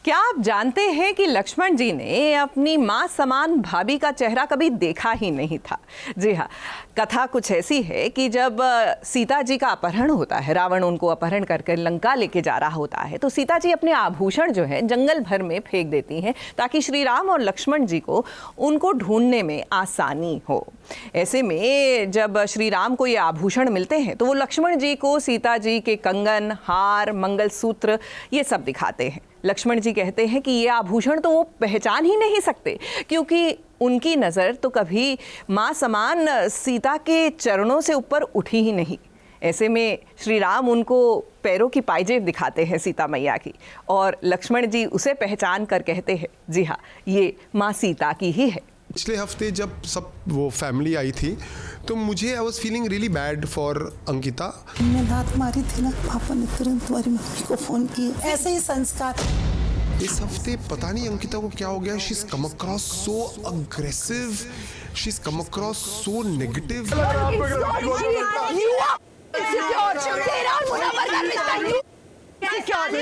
क्या आप जानते हैं कि लक्ष्मण जी ने अपनी माँ समान भाभी का चेहरा कभी देखा ही नहीं था। जी हाँ, कथा कुछ ऐसी है कि जब सीता जी का अपहरण होता है, रावण उनको अपहरण करके लंका लेके जा रहा होता है, तो सीता जी अपने आभूषण जो है जंगल भर में फेंक देती हैं ताकि श्री राम और लक्ष्मण जी को उनको ढूंढने में आसानी हो। ऐसे में जब श्री राम को ये आभूषण मिलते हैं तो वो लक्ष्मण जी को सीता जी के कंगन, हार, मंगलसूत्र ये सब दिखाते हैं। लक्ष्मण जी कहते हैं कि ये आभूषण तो वो पहचान ही नहीं सकते, क्योंकि उनकी नज़र तो कभी माँ समान सीता के चरणों से ऊपर उठी ही नहीं। ऐसे में श्री राम उनको पैरों की पायजेब दिखाते हैं सीता मैया की, और लक्ष्मण जी उसे पहचान कर कहते हैं, जी हाँ, ये माँ सीता की ही है। पिछले हफ्ते जब सब वो फैमिली आई थी तो मुझे I was feeling really bad for Ankita. मैंने लात मारी थी ना, पापा ने तुरंत तुम्हारी मम्मी को फोन किया। ऐसे ही संस्कार। इस हफ्ते पता नहीं अंकिता को क्या हो गया, she is come across so aggressive, she is come across so negative.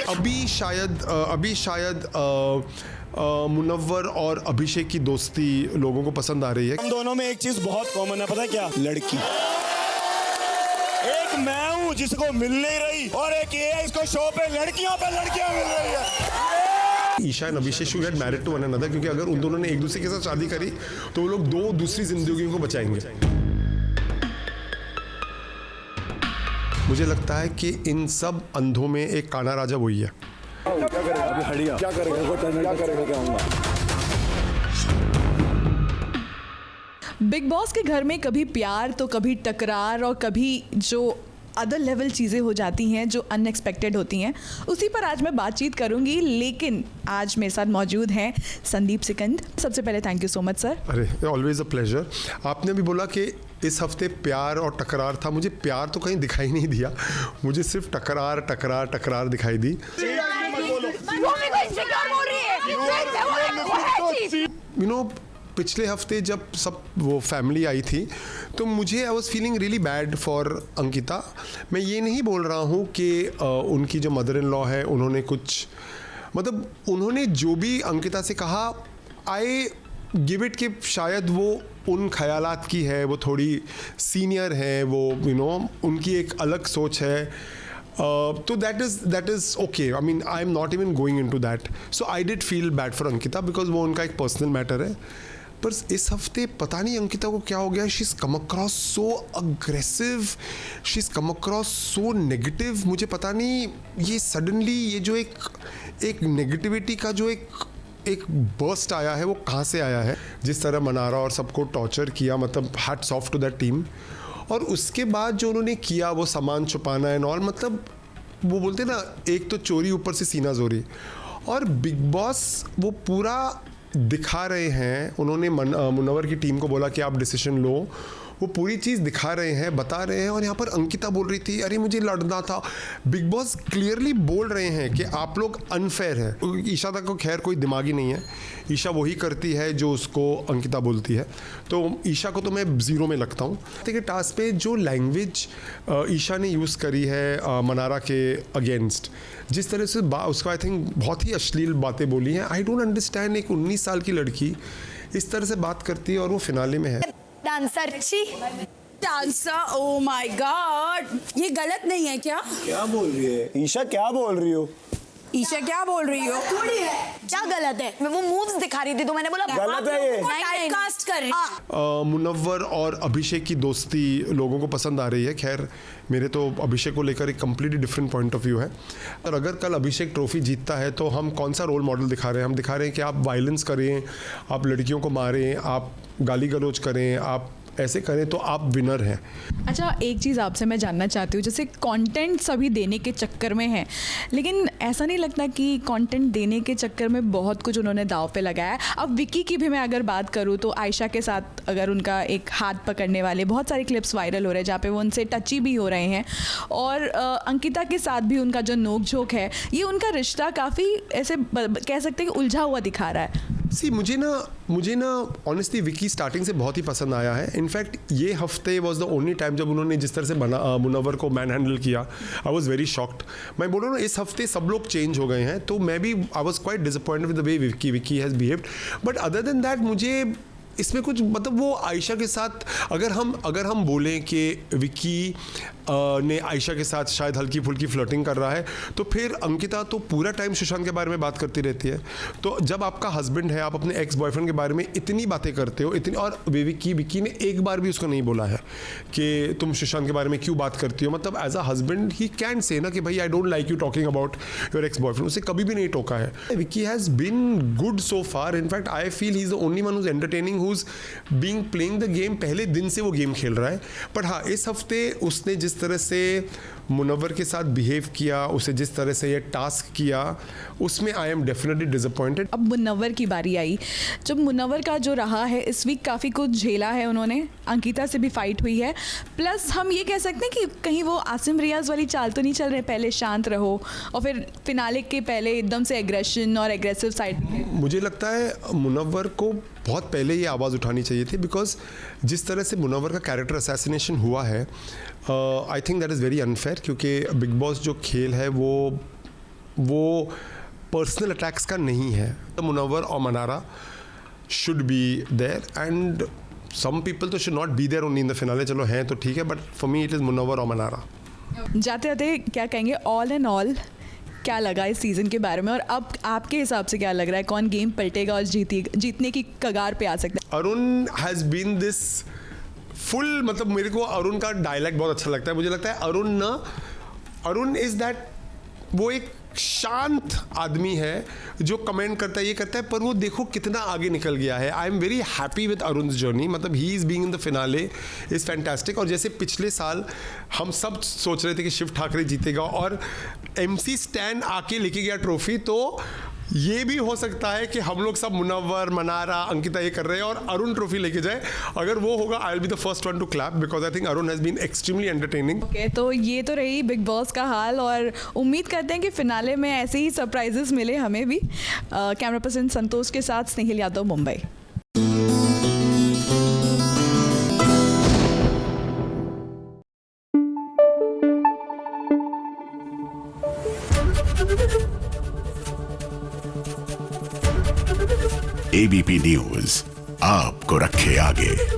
अभी शायद मुनव्वर और अभिषेक की दोस्ती लोगों को पसंद आ रही है। हम दोनों में एक चीज बहुत कॉमन है, पता है क्या? लड़की। एक मैं हूँ जिसको मिल नहीं रही, और एक ये है इसको शो पे लड़कियां मिल रही है। Isha and Abhishek should get married to one another, क्योंकि अगर उन दोनों ने एक दूसरे के साथ शादी करी तो वो लोग दो दूसरी जिंदगियों को बचाएंगे। मुझे लगता है कि इन सब अंधों में एक काना राजा वही है। क्या करेगा अभी? हड़िया क्या करेगा? बिग बॉस के घर में कभी प्यार तो कभी टकरार और कभी जो अदर लेवल चीज़ें हो जाती हैं जो अनएक्सपेक्टेड होती हैं, उसी पर आज मैं बातचीत करूंगी। लेकिन आज मेरे साथ मौजूद हैं संदीप सिकंद। सबसे पहले thank you so much sir. अरे ऑलवेज अ प्लेजर। आपने भी बोला कि इस हफ्ते प्यार और टकरार था, मुझे प्यार तो कहीं दिखाई नहीं दिया, मुझे सिर्फ टकरार दिखाई दी। यू नो, पिछले हफ्ते जब सब वो फैमिली आई थी तो मुझे I was feeling really bad for Ankita. मैं ये नहीं बोल रहा हूँ कि उनकी जो मदर इन लॉ है उन्होंने कुछ, मतलब उन्होंने जो भी अंकिता से कहा, आई गिव इट कि शायद वो उन ख्यालात की है, वो थोड़ी सीनियर है, वो यू नो उनकी एक अलग सोच है। तो that is okay. I mean, I am not even going into that. So I did feel bad for Ankita because वो उनका एक पर्सनल मैटर है। पर इस हफ्ते पता नहीं अंकिता को क्या हो गया, she is come across so aggressive, she is come across so negative. मुझे पता नहीं ये सडनली ये जो एक नेगेटिविटी का जो एक बर्स्ट आया है वो कहाँ से आया है। जिस तरह मनारा और सबको टॉर्चर किया, मतलब hats off to that team. और उसके बाद जो उन्होंने किया वो सामान छुपाना एंड ऑल, मतलब वो बोलते ना, एक तो चोरी ऊपर से सीना जोरी। और बिग बॉस वो पूरा दिखा रहे हैं, उन्होंने मुनव्वर की टीम को बोला कि आप डिसीजन लो, वो पूरी चीज़ दिखा रहे हैं, बता रहे हैं। और यहाँ पर अंकिता बोल रही थी, अरे मुझे लड़ना था। बिग बॉस क्लियरली बोल रहे हैं कि आप लोग अनफेयर है। ईशा तक को खैर कोई दिमागी नहीं है, ईशा वही करती है जो उसको अंकिता बोलती है, तो ईशा को तो मैं ज़ीरो में लगता हूँ। देखिए, टास्क पे जो लैंग्वेज ईशा ने यूज़ करी है मनारा के अगेंस्ट, जिस तरह से उसका आई थिंक बहुत ही अश्लील बातें बोली हैं। आई डोंट अंडरस्टैंड, एक 19 साल की लड़की इस तरह से बात करती है और वो फिनाले में है। डांसर, ओ माय गॉड, ये गलत नहीं है क्या? क्या बोल रही है ईशा? क्या बोल रही हो? ईशा क्या बोल रही हो? थोड़ी है, क्या गलत है? मैं वो मूव्स दिखा रही थी तो मैंने बोला गलत है ये। टाइपकास्ट कर रही है। मुनव्वर और अभिषेक की दोस्ती लोगों को पसंद आ रही है। खैर मेरे तो अभिषेक को लेकर एक completely different point of view है। और अगर कल अभिषेक ट्रॉफी जीतता है तो हम कौन सा रोल मॉडल दिखा रहे हैं? हम दिखा रहे हैं कि आप वायलेंस करें, आप लड़कियों को मारें, आप गाली गलौज करें, आप ऐसे करें तो आप विनर हैं। अच्छा, एक चीज़ आपसे मैं जानना चाहती हूँ, जैसे कंटेंट सभी देने के चक्कर में है, लेकिन ऐसा नहीं लगता कि कंटेंट देने के चक्कर में बहुत कुछ उन्होंने दाव पे लगाया है? अब विकी की भी मैं अगर बात करूँ तो आयशा के साथ अगर उनका एक हाथ पकड़ने वाले बहुत सारे क्लिप्स वायरल हो रहे हैं जहाँ पे वो उनसे टची भी हो रहे हैं, और अंकिता के साथ भी उनका जो नोक झोंक है, ये उनका रिश्ता काफ़ी ऐसे कह सकते हैं कि उलझा हुआ दिखा रहा है। सी मुझे ना ऑनेस्टली विकी स्टार्टिंग से बहुत ही पसंद आया है. इनफैक्ट ये हफ्ते वॉज द ओनली टाइम जब उन्होंने जिस तरह से मुनव्वर को मैन हैंडल किया, आई वॉज वेरी शॉक्ड. मैं बोल रहा हूँ इस हफ्ते सब लोग चेंज हो गए हैं, तो मैं भी I was quite disappointed with the way Vicky has behaved. But other than that मुझे इसमें कुछ मतलब वो आयशा के साथ अगर हम बोलें कि विकी ने आयशा के साथ शायद हल्की फुल्की फ्लर्टिंग कर रहा है, तो फिर अंकिता तो पूरा टाइम सुशांत के बारे में बात करती रहती है. तो जब आपका हस्बैंड है, आप अपने एक्स बॉयफ्रेंड के बारे में इतनी बातें करते हो, इतनी, और विकी ने एक बार भी उसको नहीं बोला है कि तुम सुशांत के बारे में क्यों बात करती हो. मतलब as a husband he can say ना कि भाई I don't like you talking about your ex boyfriend. उसे कभी भी नहीं टोका है. Vicky has been good so far. In fact I feel he is the only one who's entertaining, who's being playing the game. पहले दिन से वो गेम खेल रहा है. बट हाँ, इस हफ्ते उसने जिस तरह से मुनव्वर के साथ बिहेव किया, उसे जिस तरह से ये टास्क किया, उसमें आई एम डेफिनेटली डिसअपॉइंटेड. अब मुनव्वर की बारी आई. जब मुनव्वर का जो रहा है इस वीक काफ़ी कुछ झेला है उन्होंने, अंकिता से भी फाइट हुई है. प्लस हम ये कह सकते हैं कि कहीं वो आसिम रियाज वाली चाल तो नहीं चल रहे, पहले शांत रहो और फिर फिनाले के पहले एकदम से एग्रेशन और एग्रेसिव साइड. मुझे लगता है मुनव्वर को बहुत पहले ये आवाज़ उठानी चाहिए थी, बिकॉज जिस तरह से मुनव्वर का कैरेक्टर असैसिनेशन हुआ है, I think that is very unfair. क्योंकि बिग बॉस जो खेल है वो पर्सनल अटैक्स का नहीं है. मुनव्वर और Mannara should be there and some people तो should not be there only in the finale. चलो हैं तो ठीक है, but for me it is Munawar और मनारा. जाते जाते क्या कहेंगे, ऑल एंड ऑल क्या लगा इस सीज़न के बारे में, और अब आपके हिसाब से क्या लग रहा है, कौन गेम पलटेगा और जीतने की कगार पे आ सकता है? Arun has been this full, मतलब मेरे को अरुण का डायलॉग बहुत अच्छा लगता है. मुझे लगता है अरुण इज़ दैट, वो एक शांत आदमी है जो कमेंट करता है, ये करता है, पर वो देखो कितना आगे निकल गया है. I am very happy with Arun journey. मतलब he is being in the finale is fantastic. और जैसे पिछले साल हम सब सोच रहे थे कि शिव ठाकरे जीतेगा और MC स्टैन आके लेके गया ट्रॉफी, तो ये भी हो सकता है कि हम लोग सब मुनव्वर, मनारा, अंकिता ये कर रहे हैं और अरुण ट्रॉफी लेके जाए. अगर वो होगा, I will be the first one to clap, because I think Arun has been extremely entertaining. Okay, तो ये तो रही बिग बॉस का हाल, और उम्मीद करते हैं कि फिनाले में ऐसे ही सरप्राइजेस मिले हमें भी. कैमरा पर्सन संतोष के साथ स्नेहिल यादव, मुंबई. ABP न्यूज़ आपको रखे आगे.